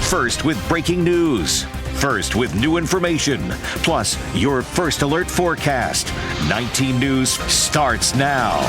First with breaking news. First with new information. Plus, your First Alert forecast. 19 News starts now.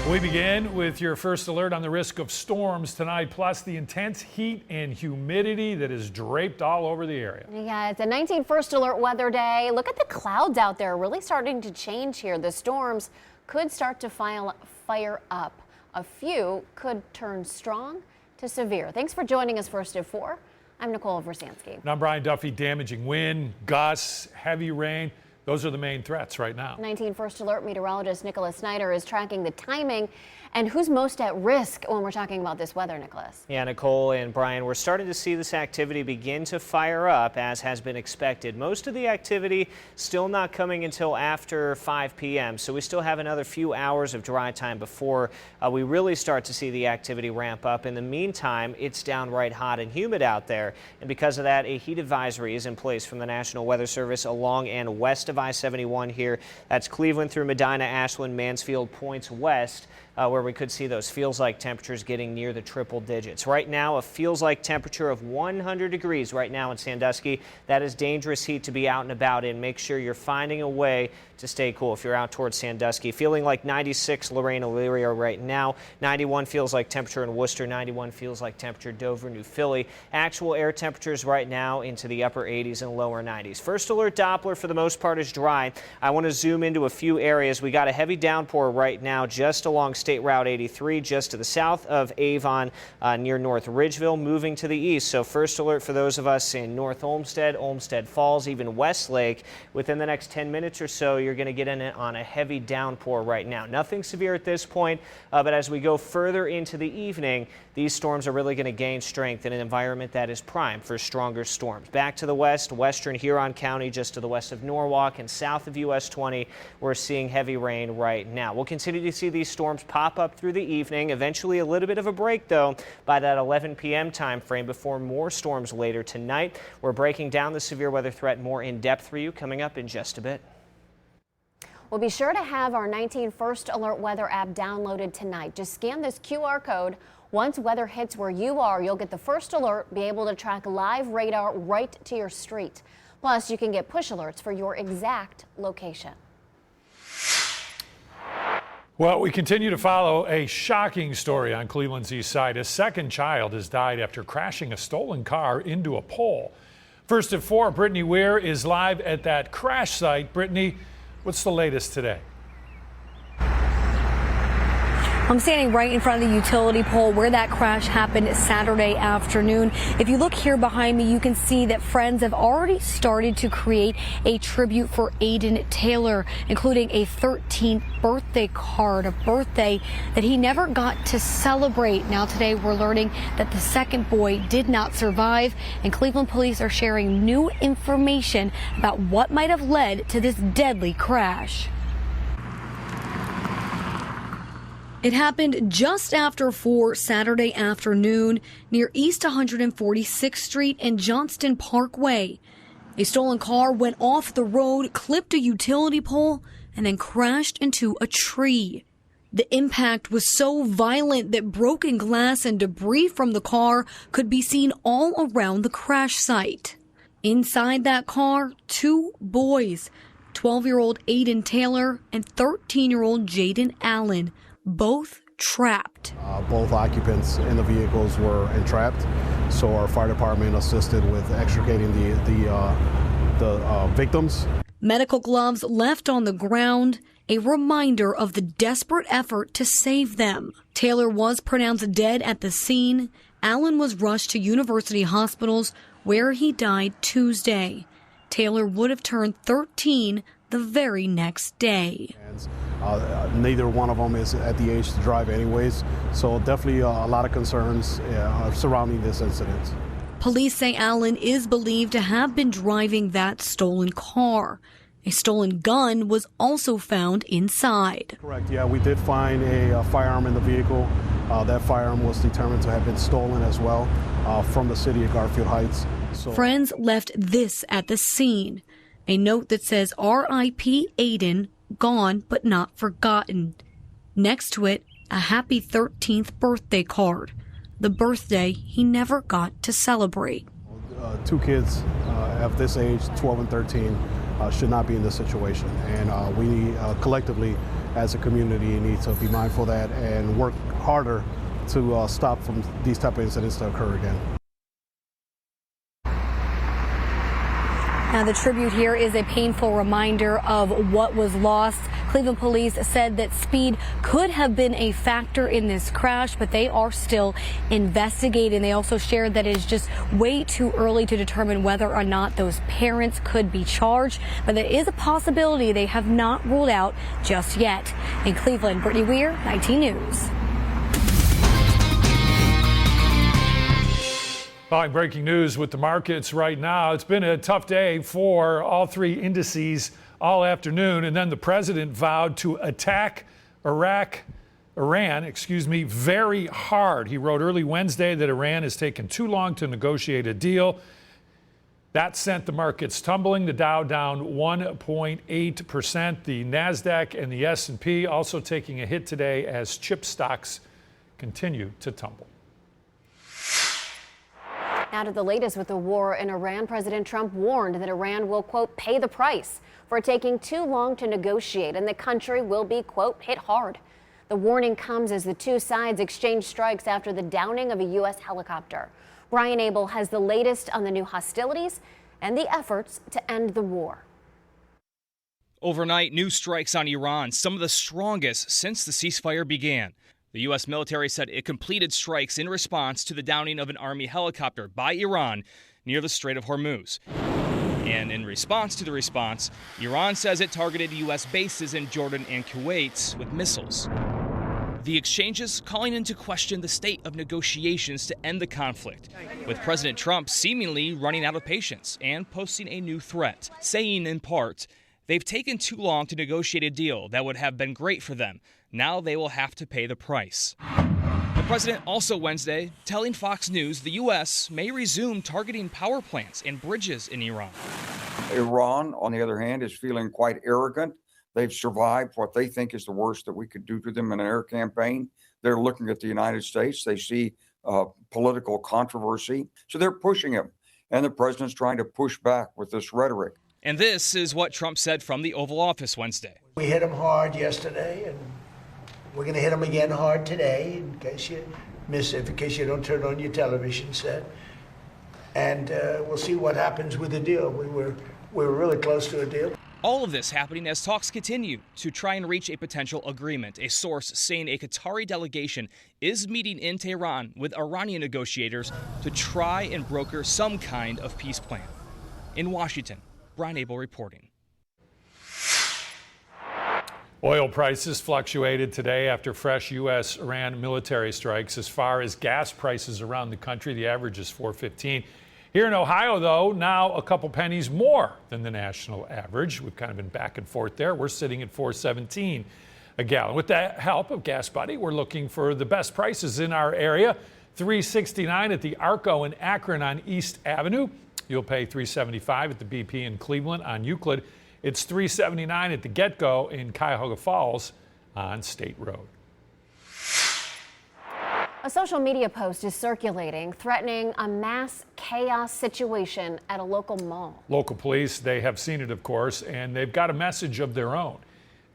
We begin with your first alert on the risk of storms tonight, plus the intense heat and humidity that is draped all over the area. Yeah, it's a 19 first alert weather day. Look at the clouds out there, really starting to change here. The storms could start to fire up. A few could turn strong to severe. Thanks for joining us first at 4. I'm Nicole Versansky. And I'm Brian Duffy. Damaging wind, gusts, heavy rain. Those are the main threats right now. 19 First Alert meteorologist Nicholas Snyder is tracking the timing and who's most at risk when we're talking about this weather, Nicholas. Yeah, Nicole and Brian, we're starting to see this activity begin to fire up as has been expected. Most of the activity still not coming until after 5 p.m. So we still have another few hours of dry time before we really start to see the activity ramp up. In the meantime, it's downright hot and humid out there. And because of that, a heat advisory is in place from the National Weather Service along and west of I-71 here. That's Cleveland through Medina, Ashland, Mansfield, points west, where we could see those feels-like temperatures getting near the triple digits. Right now, a feels-like temperature of 100 degrees right now in Sandusky. That is dangerous heat to be out and about in. Make sure you're finding a way to stay cool if you're out towards Sandusky. Feeling like 96 Lorraine, Elyria right now. 91 feels like temperature in Worcester. 91 feels like temperature Dover, New Philly. Actual air temperatures right now into the upper 80s and lower 90s. First alert Doppler for the most part is dry. I want to zoom into a few areas. We got a heavy downpour right now just along State Route 83, just to the south of Avon near North Ridgeville, moving to the east. So first alert for those of us in North Olmsted, Olmsted Falls, even Westlake. Within the next 10 minutes or so, you're going to get in on a heavy downpour right now. Nothing severe at this point, but as we go further into the evening, these storms are really going to gain strength in an environment that is prime for stronger storms. Back to the west, western Huron County, just to the west of Norwalk and south of US 20, we're seeing heavy rain right now. We'll continue to see these storms pop up through the evening. Eventually a little bit of a break, though, by that 11 p.m. time frame before more storms later tonight. We're breaking down the severe weather threat more in depth for you coming up in just a bit. We'll be sure to have our 19 First Alert weather app downloaded tonight. Just scan this QR code. Once weather hits where you are, you'll get the first alert, be able to track live radar right to your street. Plus, you can get push alerts for your exact location. Well, we continue to follow a shocking story on Cleveland's east side. A second child has died after crashing a stolen car into a pole. First at 4, Brittany Weir is live at that crash site. Brittany, what's the latest today? I'm standing right in front of the utility pole where that crash happened Saturday afternoon. If you look here behind me, you can see that friends have already started to create a tribute for Aiden Taylor, including a 13th birthday card, a birthday that he never got to celebrate. Now today we're learning that the second boy did not survive, and Cleveland police are sharing new information about what might have led to this deadly crash. It happened just after 4 Saturday afternoon near East 146th Street and Johnston Parkway. A stolen car went off the road, clipped a utility pole, and then crashed into a tree. The impact was so violent that broken glass and debris from the car could be seen all around the crash site. Inside that car, 2 boys, 12-year-old Aiden Taylor and 13-year-old Jaden Allen, both trapped. Both occupants in the vehicles were entrapped, so our fire department assisted with extricating the victims. Medical gloves left on the ground, a reminder of the desperate effort to save them. Taylor was pronounced dead at the scene. Allen was rushed to University Hospitals, where he died Tuesday. Taylor would have turned 13 the very next day. Neither one of them is at the age to drive anyways, so definitely a lot of concerns surrounding this incident. Police say Allen is believed to have been driving that stolen car. A stolen gun was also found inside. Correct, yeah, we did find a firearm in the vehicle. That firearm was determined to have been stolen as well from the city of Garfield Heights. Friends left this at the scene. A note that says R.I.P. Aiden, gone but not forgotten. Next to it, a happy 13th birthday card. the birthday he never got to celebrate. Two kids of this age, 12 and 13, should not be in this situation. And we collectively, as a community, need to be mindful of that and work harder to stop from these type of incidents to occur again. Now, the tribute here is a painful reminder of what was lost. Cleveland police said that speed could have been a factor in this crash, but they are still investigating. They also shared that it is just way too early to determine whether or not those parents could be charged, but there is a possibility they have not ruled out just yet. In Cleveland, Brittany Weir, 19 News. Following breaking news with the markets right now, it's been a tough day for all three indices all afternoon, and then the president vowed to attack Iran, very hard. He wrote early Wednesday that Iran has taken too long to negotiate a deal. That sent the markets tumbling. The Dow down 1.8%. The Nasdaq and the S&P also taking a hit today as chip stocks continue to tumble. Now to the latest with the war in Iran. President Trump warned that Iran will, quote, pay the price for taking too long to negotiate, and the country will be, quote, hit hard. The warning comes as the two sides exchange strikes after the downing of a U.S. helicopter. Brian Abel has the latest on the new hostilities and the efforts to end the war. Overnight, new strikes on Iran, some of the strongest since the ceasefire began. The U.S. military said it completed strikes in response to the downing of an Army helicopter by Iran near the Strait of Hormuz. And in response to the response, Iran says it targeted U.S. bases in Jordan and Kuwait with missiles. The exchanges calling into question the state of negotiations to end the conflict, with President Trump seemingly running out of patience and posting a new threat, saying in part, they've taken too long to negotiate a deal that would have been great for them. Now they will have to pay the price. The president also Wednesday telling Fox News the U.S. may resume targeting power plants and bridges in Iran. Iran, on the other hand, is feeling quite arrogant. They've survived what they think is the worst that we could do to them in an air campaign. They're looking at the United States. They see political controversy. So they're pushing him. And the president's trying to push back with this rhetoric. And this is what Trump said from the Oval Office Wednesday. We hit him hard yesterday, and we're going to hit him again hard today, in case you miss it, in case you don't turn on your television set. And we'll see what happens with the deal. We were really close to a deal. All of this happening as talks continue to try and reach a potential agreement. A source saying a Qatari delegation is meeting in Tehran with Iranian negotiators to try and broker some kind of peace plan. In Washington, Brian Abel reporting. Oil prices fluctuated today after fresh U.S.-Iran military strikes. As far as gas prices around the country, the average is $4.15. Here in Ohio, though, now a couple pennies more than the national average. We've kind of been back and forth there. We're sitting at $4.17 a gallon. With the help of Gas Buddy, we're looking for the best prices in our area. $3.69 at the Arco in Akron on East Avenue. You'll pay $3.75 at the BP in Cleveland on Euclid. It's $3.79 at the Get-Go in Cuyahoga Falls on State Road. A social media post is circulating threatening a mass chaos situation at a local mall. Local police, they have seen it, of course, and they've got a message of their own.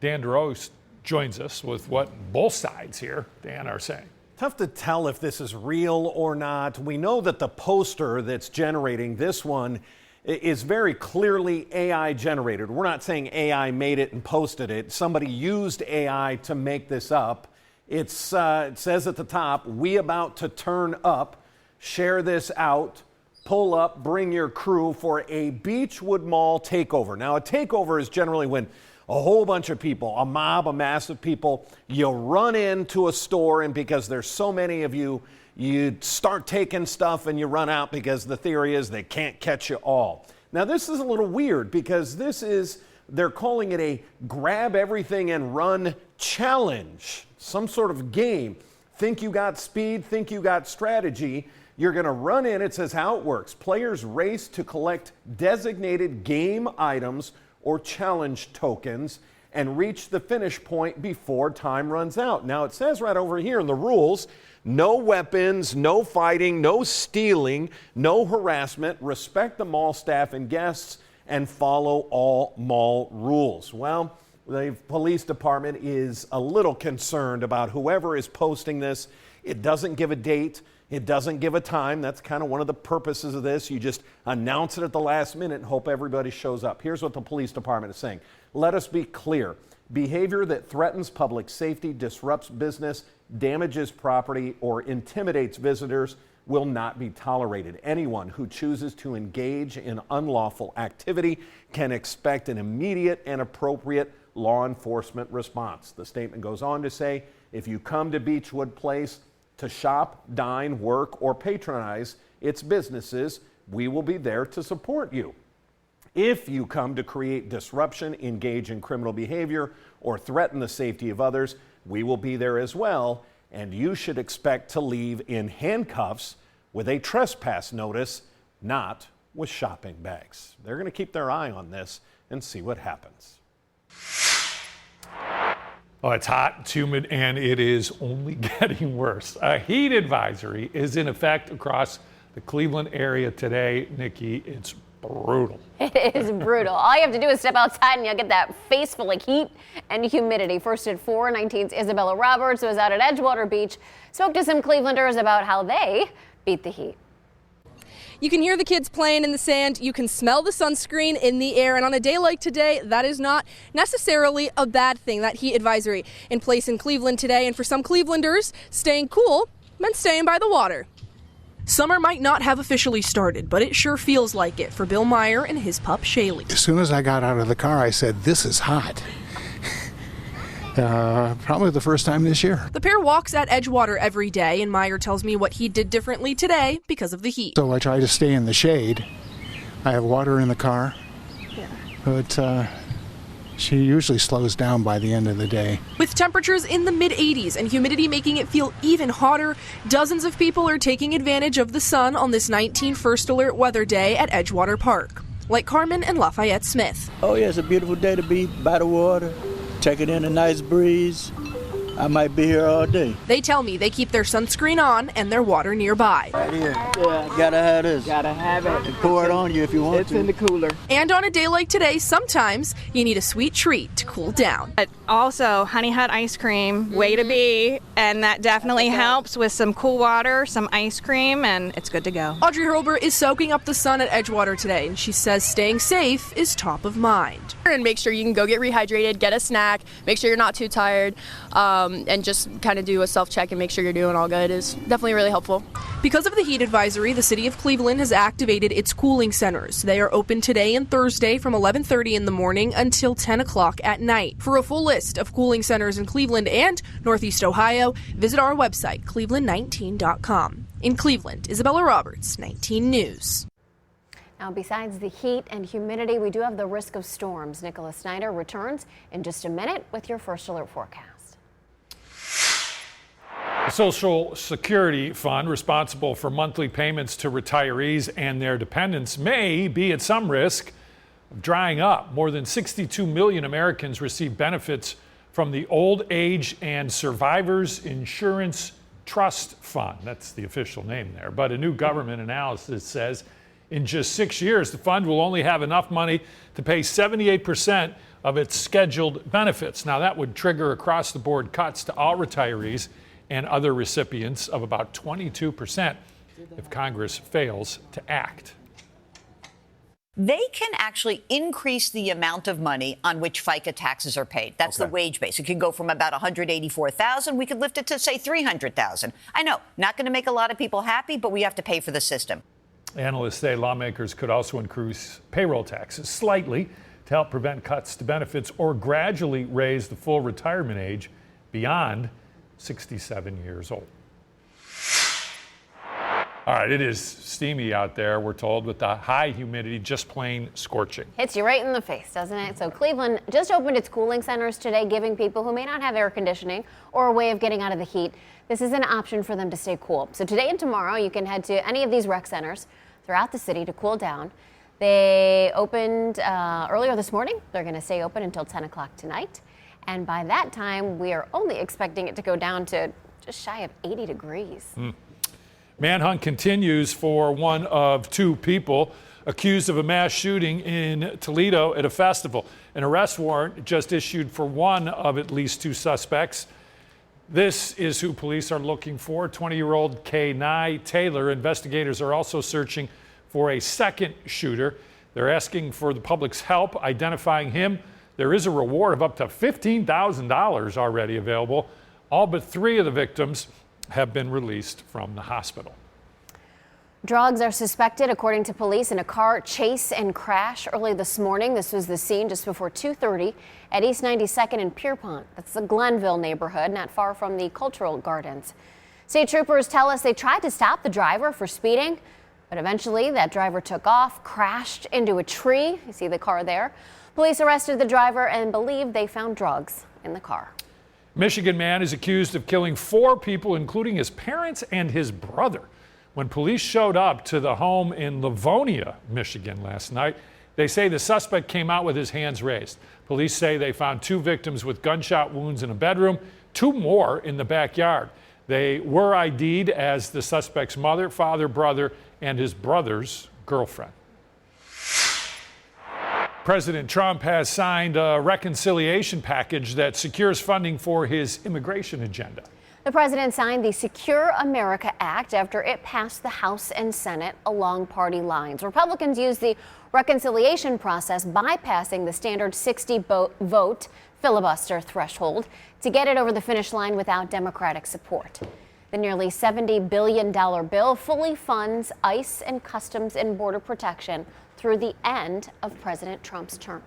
Dan DeRose joins us with what both sides here, Dan, are saying. Tough to tell if this is real or not. We know that the poster that's generating this one is very clearly AI generated. We're not saying AI made it and posted it. Somebody used AI to make this up. It says at the top, "We about to turn up, share this out, pull up, bring your crew for a Beechwood Mall takeover." Now, a takeover is generally when a whole bunch of people, a mob, a mass of people, you run into a store, and because there's so many of you, you start taking stuff and you run out because the theory is they can't catch you all. Now, this is a little weird because they're calling it a grab everything and run challenge, some sort of game. Think you got speed, think you got strategy. You're going to run in. It says how it works. Players race to collect designated game items or challenge tokens, and reach the finish point before time runs out. Now, it says right over here in the rules, no weapons, no fighting, no stealing, no harassment, respect the mall staff and guests, and follow all mall rules. Well, the police department is a little concerned about whoever is posting this. It doesn't give a date. It doesn't give a time. That's kind of one of the purposes of this. You just announce it at the last minute and hope everybody shows up. Here's what the police department is saying. Let us be clear. Behavior that threatens public safety, disrupts business, damages property, or intimidates visitors will not be tolerated. Anyone who chooses to engage in unlawful activity can expect an immediate and appropriate law enforcement response. The statement goes on to say, if you come to Beechwood Place to shop, dine, work, or patronize its businesses, we will be there to support you. If you come to create disruption, engage in criminal behavior, or threaten the safety of others, we will be there as well, and you should expect to leave in handcuffs with a trespass notice, not with shopping bags. They're going to keep their eye on this and see what happens. Oh, it's hot, it's humid, and it is only getting worse. A heat advisory is in effect across the Cleveland area today. Nikki, it's brutal. It is brutal. All you have to do is step outside and you'll get that face full of heat and humidity. First at 4, 19's Isabella Roberts was out at Edgewater Beach, spoke to some Clevelanders about how they beat the heat. You can hear the kids playing in the sand. You can smell the sunscreen in the air. And on a day like today, that is not necessarily a bad thing. That heat advisory in place in Cleveland today. And for some Clevelanders, staying cool meant staying by the water. Summer might not have officially started, but it sure feels like it for Bill Meyer and his pup Shaylee. As soon as I got out of the car, I said, this is hot. Probably the first time this year. The pair walks at Edgewater every day, and Meyer tells me what he did differently today because of the heat. So I try to stay in the shade. I have water in the car, but she usually slows down by the end of the day. With temperatures in the mid-80s and humidity making it feel even hotter, dozens of people are taking advantage of the sun on this 19 First Alert weather day at Edgewater Park, like Carmen and Lafayette Smith. Oh yeah, it's a beautiful day to be by the water. Taking in a nice breeze. I might be here all day. They tell me they keep their sunscreen on and their water nearby. Right here. Yeah, gotta have this. Gotta have it. And pour it on you if you want to. It's in the cooler. And on a day like today, sometimes you need a sweet treat to cool down. But also, Honey Hut ice cream, way to be. And that definitely helps with some cool water, some ice cream, and it's good to go. Audrey Hurlbert is soaking up the sun at Edgewater today, and she says staying safe is top of mind. And make sure you can go get rehydrated, get a snack, make sure you're not too tired, and just kind of do a self-check and make sure you're doing all good is definitely really helpful. Because of the heat advisory, the city of Cleveland has activated its cooling centers. They are open today and Thursday from 11:30 in the morning until 10 o'clock at night. For a full list of cooling centers in Cleveland and Northeast Ohio, visit our website, cleveland19.com. In Cleveland, Isabella Roberts, 19 News. Now, besides the heat and humidity, we do have the risk of storms. Nicholas Snyder returns in just a minute with your First Alert forecast. The Social Security Fund, responsible for monthly payments to retirees and their dependents, may be at some risk of drying up. More than 62 million Americans receive benefits from the Old Age and Survivors Insurance Trust Fund. That's the official name there. But a new government analysis says in just 6 years, the fund will only have enough money to pay 78% of its scheduled benefits. Now, that would trigger across-the-board cuts to all retirees and other recipients of about 22% if Congress fails to act. They can actually increase the amount of money on which FICA taxes are paid. That's the wage base. It can go from about $184,000. We could lift it to, say, $300,000. I know, not going to make a lot of people happy, but we have to pay for the system. Analysts say lawmakers could also increase payroll taxes slightly to help prevent cuts to benefits or gradually raise the full retirement age beyond 67 years old. All right, it is steamy out there, we're told, with the high humidity just plain scorching. Hits you right in the face, doesn't it? So Cleveland just opened its cooling centers today, giving people who may not have air conditioning or a way of getting out of the heat, this is an option for them to stay cool. So today and tomorrow, you can head to any of these rec centers throughout the city to cool down. They opened earlier this morning. They're going to stay open until 10 o'clock tonight. And by that time, we are only expecting it to go down to just shy of 80 degrees. Manhunt continues for one of two people accused of a mass shooting in Toledo at a festival. An arrest warrant just issued for one of at least two suspects. This is who police are looking for, 20-year-old Kenai Taylor. Investigators are also searching for a second shooter. They're asking for the public's help identifying him. There is a reward of up to $15,000 already available. All but three of the victims have been released from the hospital. Drugs are suspected, according to police, in a car chase and crash early this morning. This was the scene just before 2:30 at East 92nd and Pierpont. That's the Glenville neighborhood, not far from the Cultural Gardens. State troopers tell us they tried to stop the driver for speeding, but eventually that driver took off, crashed into a tree. You see the car there. Police arrested the driver and believe they found drugs in the car. Michigan man is accused of killing 4 people, including his parents and his brother. When police showed up to the home in Livonia, Michigan last night, they say the suspect came out with his hands raised. Police say they found 2 victims with gunshot wounds in a bedroom, 2 more in the backyard. They were ID'd as the suspect's mother, father, brother, and his brother's girlfriend. President Trump has signed a reconciliation package that secures funding for his immigration agenda. The president signed the Secure America Act after it passed the House and Senate along party lines. Republicans used the reconciliation process, bypassing the standard 60-vote filibuster threshold to get it over the finish line without Democratic support. The nearly $70 billion bill fully funds ICE and Customs and Border Protection through the end of President Trump's term.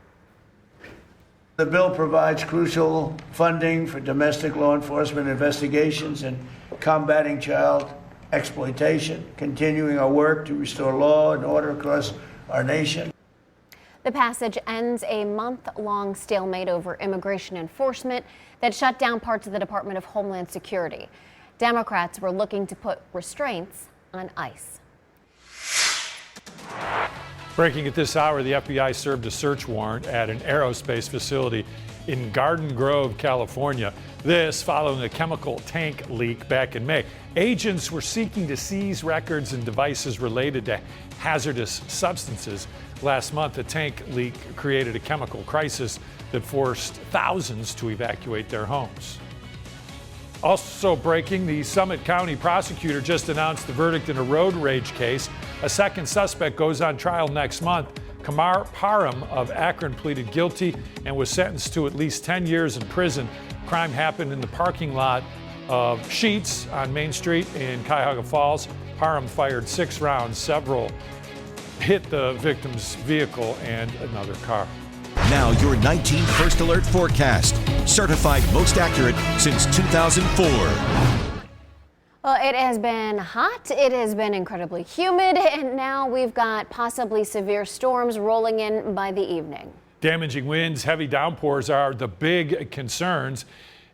The bill provides crucial funding for domestic law enforcement investigations and combating child exploitation, continuing our work to restore law and order across our nation. The passage ends a month-long stalemate over immigration enforcement that shut down parts of the Department of Homeland Security. Democrats were looking to put restraints on ICE. Breaking at this hour, the FBI served a search warrant at an aerospace facility in Garden Grove, California. This following a chemical tank leak back in May. Agents were seeking to seize records and devices related to hazardous substances. Last month, a tank leak created a chemical crisis that forced thousands to evacuate their homes. Also breaking, the Summit County prosecutor just announced the verdict in a road rage case. A second suspect goes on trial next month. Kamar Parham of Akron pleaded guilty and was sentenced to at least 10 years in prison. Crime happened in the parking lot of Sheetz on Main Street in Cuyahoga Falls. Parham fired 6 rounds. Several hit the victim's vehicle and another car. Now your 19 First Alert forecast. Certified most accurate since 2004. Well, it has been hot, it has been incredibly humid, and now we've got possibly severe storms rolling in by the evening. Damaging winds, heavy downpours are the big concerns.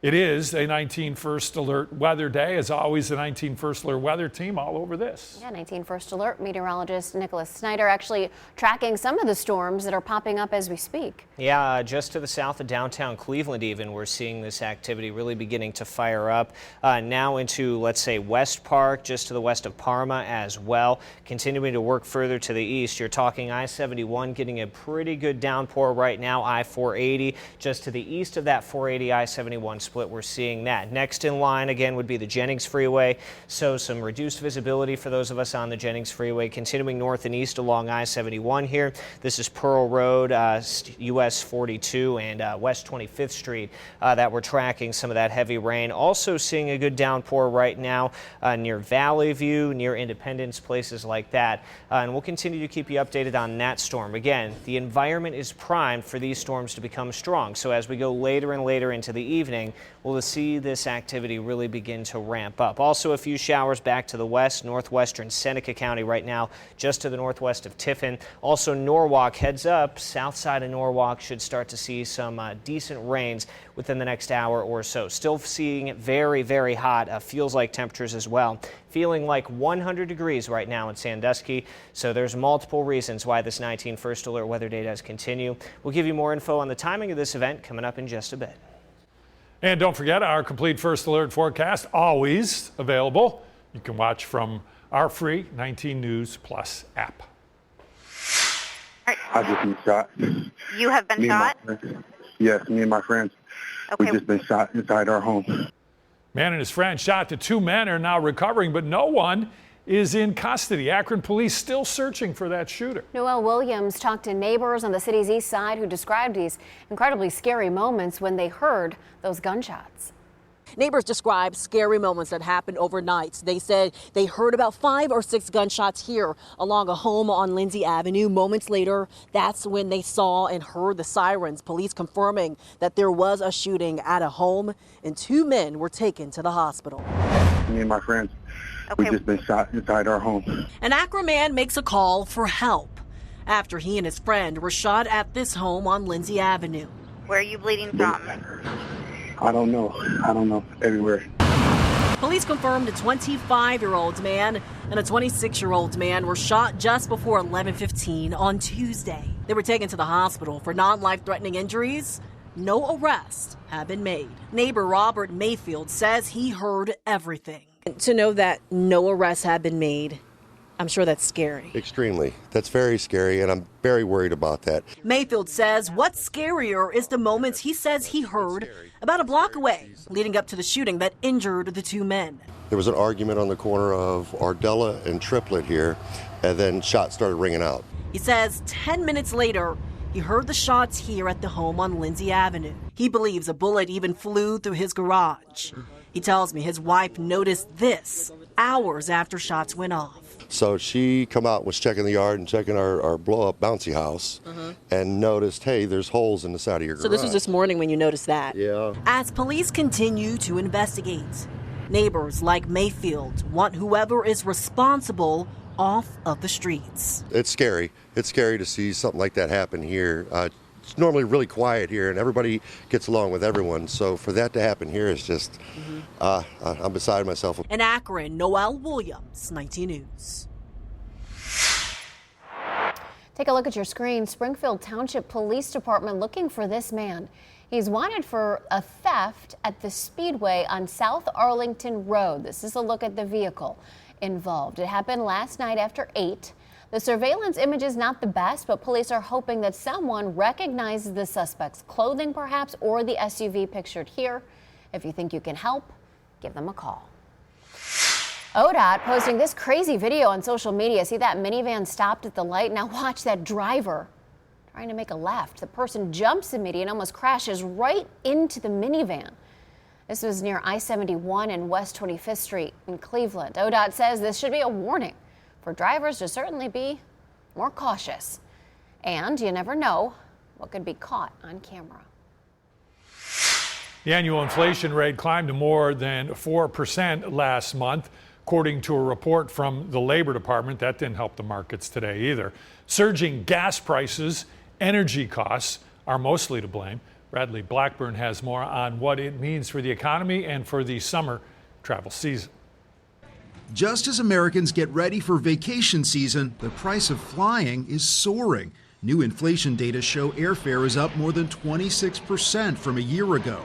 It is a 19 First Alert weather day. As always, the 19 First Alert weather team all over this. Yeah, 19 First Alert meteorologist Nicholas Snyder actually tracking some of the storms that are popping up as we speak. Yeah, just to the south of downtown Cleveland even, we're seeing this activity really beginning to fire up now into, let's say, West Park, just to the west of Parma as well. Continuing to work further to the east, you're talking I-71 getting a pretty good downpour right now, I-480 just to the east of that 480 I-71 split. We're seeing that. Next in line again would be the Jennings Freeway, so some reduced visibility for those of us on the Jennings Freeway. Continuing north and east along I-71 here. This is Pearl Road, US 42 and West 25th Street that we're tracking some of that heavy rain. Also seeing a good downpour right now near Valley View, near Independence, places like that. And we'll continue to keep you updated on that storm. Again, the environment is primed for these storms to become strong. So as we go later and later into the evening, we'll see this activity really begin to ramp up. Also a few showers back to the west, northwestern Seneca County right now, just to the northwest of Tiffin. Also Norwalk, heads up, south side of Norwalk should start to see some decent rains within the next hour or so. Still seeing it very, very hot, feels like temperatures as well. Feeling like 100 degrees right now in Sandusky, so there's multiple reasons why this 19 First Alert weather day does continue. We'll give you more info on the timing of this event coming up in just a bit. And don't forget our complete First Alert forecast, always available. You can watch from our free 19 News Plus app. I've just been shot. You have been shot? Yes, me and my friends. Okay. We've just been shot inside our home. Man and his friend shot. The two men are now recovering, but no one is in custody. Akron police still searching for that shooter. Noel Williams talked to neighbors on the city's east side who described these incredibly scary moments when they heard those gunshots. Neighbors described scary moments that happened overnight. They said they heard about 5 or 6 gunshots here along a home on Lindsay Avenue. Moments later, that's when they saw and heard the sirens. Police confirming that there was a shooting at a home and 2 men were taken to the hospital. Me and my friends, we've just been shot inside our home. An Akron man makes a call for help after he and his friend were shot at this home on Lindsay Avenue. Where are you bleeding from? I don't know. Everywhere. Police confirmed a 25-year-old man and a 26-year-old man were shot just before 11:15 on Tuesday. They were taken to the hospital for non-life-threatening injuries. No arrests have been made. Neighbor Robert Mayfield says he heard everything. To know that no arrests have been made, I'm sure that's scary. Extremely. That's very scary, and I'm very worried about that. Mayfield says what's scarier is the moments he says he heard about a block away, leading up to the shooting that injured the 2 men. There was an argument on the corner of Ardella and Triplet here, and then shots started ringing out. He says 10 minutes later, he heard the shots here at the home on Lindsay Avenue. He believes a bullet even flew through his garage. He tells me his wife noticed this hours after shots went off. So she come out, was checking the yard and checking our blow-up bouncy house, and noticed, hey, there's holes in the side of your garage. So this was this morning when you noticed that? Yeah. As police continue to investigate, neighbors like Mayfield want whoever is responsible off of the streets. It's scary. It's scary to see something like that happen here. It's normally really quiet here, and everybody gets along with everyone. So for that to happen here is just, I'm beside myself. In Akron, Noel Williams, 19 News. Take a look at your screen. Springfield Township Police Department looking for this man. He's wanted for a theft at the Speedway on South Arlington Road. This is a look at the vehicle involved. It happened last night after 8. The surveillance image is not the best, but police are hoping that someone recognizes the suspect's clothing, perhaps, or the SUV pictured here. If you think you can help, give them a call. ODOT posting this crazy video on social media. See that minivan stopped at the light? Now watch that driver trying to make a left. The person jumps the midi and almost crashes right into the minivan. This was near I-71 and West 25th Street in Cleveland. ODOT says this should be a warning for drivers to certainly be more cautious. And you never know what could be caught on camera. The annual inflation rate climbed to more than 4% last month, according to a report from the Labor Department. That didn't help the markets today either. Surging gas prices, energy costs are mostly to blame. Bradley Blackburn has more on what it means for the economy and for the summer travel season. Just as Americans get ready for vacation season, the price of flying is soaring. New inflation data show airfare is up more than 26% from a year ago.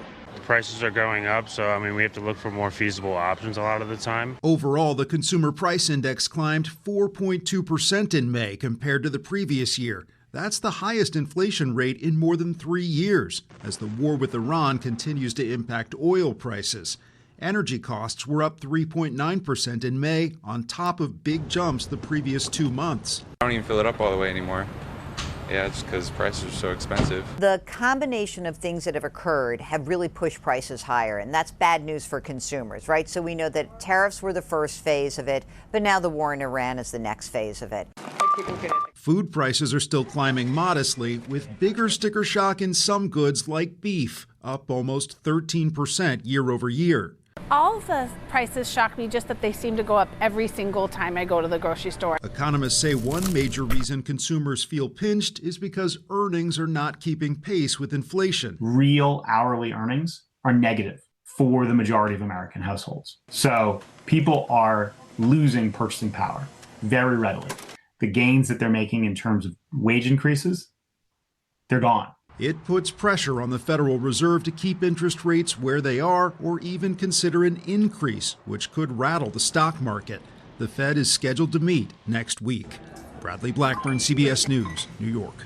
Prices are going up, so we have to look for more feasible options a lot of the time. Overall, the Consumer Price Index climbed 4.2% in May compared to the previous year. That's the highest inflation rate in more than 3 years, as the war with Iran continues to impact oil prices. Energy costs were up 3.9% in May, on top of big jumps the previous 2 months. I don't even fill it up all the way anymore. Yeah, it's because prices are so expensive. The combination of things that have occurred have really pushed prices higher, and that's bad news for consumers, right? So we know that tariffs were the first phase of it, but now the war in Iran is the next phase of it. Food prices are still climbing modestly, with bigger sticker shock in some goods like beef, up almost 13% year over year. All of the prices shock me, just that they seem to go up every single time I go to the grocery store. Economists say one major reason consumers feel pinched is because earnings are not keeping pace with inflation. Real hourly earnings are negative for the majority of American households. So people are losing purchasing power very readily. The gains that they're making in terms of wage increases, they're gone. It puts pressure on the Federal Reserve to keep interest rates where they are or even consider an increase, which could rattle the stock market. The Fed is scheduled to meet next week. Bradley Blackburn, CBS News, New York.